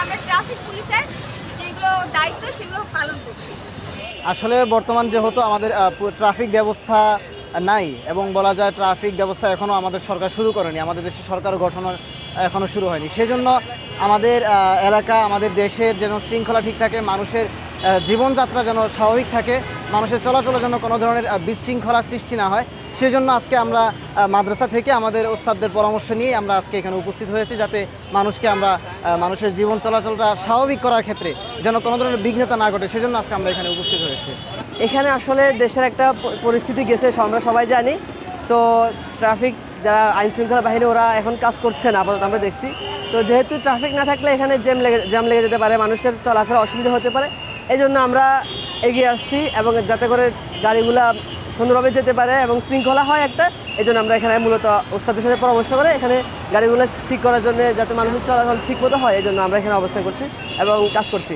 আমরা ট্রাফিক পুলিশের যেগুলো দায়িত্ব সেগুলো পালন করছি। আসলে বর্তমান যেহেতু আমাদের ট্রাফিক ব্যবস্থা নাই এবং বলা যায় ট্রাফিক ব্যবস্থা এখনও আমাদের সরকার শুরু করেনি, আমাদের দেশে সরকার গঠন এখনও শুরু হয়নি। সেজন্য আমাদের এলাকা, আমাদের দেশের যেন শৃঙ্খলা ঠিক থাকে, মানুষের জীবনযাত্রা যেন স্বাভাবিক থাকে, মানুষের চলাচলে যেন কোনো ধরনের বিশৃঙ্খলা সৃষ্টি না হয়, সেজন্য আজকে আমরা মাদ্রাসা থেকে আমাদের ওস্তাদদের পরামর্শ নিয়ে আমরা আজকে এখানে উপস্থিত হয়েছি, যাতে মানুষকে আমরা মানুষের জীবন চলাচলটা স্বাভাবিক করার ক্ষেত্রে যেন কোনো ধরনের বিঘ্নতা না ঘটে, সেজন্য আজকে আমরা এখানে উপস্থিত হয়েছি। এখানে আসলে দেশের একটা পরিস্থিতি গেছে, আমরা সবাই জানি। তো ট্রাফিক যারা আইন শৃঙ্খলা বাহিনী ওরা এখন কাজ করছে না আপাতত আমরা দেখছি। তো যেহেতু ট্রাফিক না থাকলে এখানে জ্যাম লেগে যেতে পারে, মানুষের চলাফেরা অসুবিধা হতে পারে, এই জন্য আমরা এগিয়ে আসছি এবং যাতে করে গাড়িগুলা সুন্দরভাবে যেতে পারে এবং শৃঙ্খলা হয় একটা, এই জন্য আমরা এখানে মূলত ওস্তাদের সাথে পরামর্শ করে এখানে গাড়িগুলো ঠিক করার জন্য, যাতে মানুষের চলাচল ঠিক মতো হয়, এই জন্য আমরা এখানে অবস্থান করছি এবং কাজ করছি।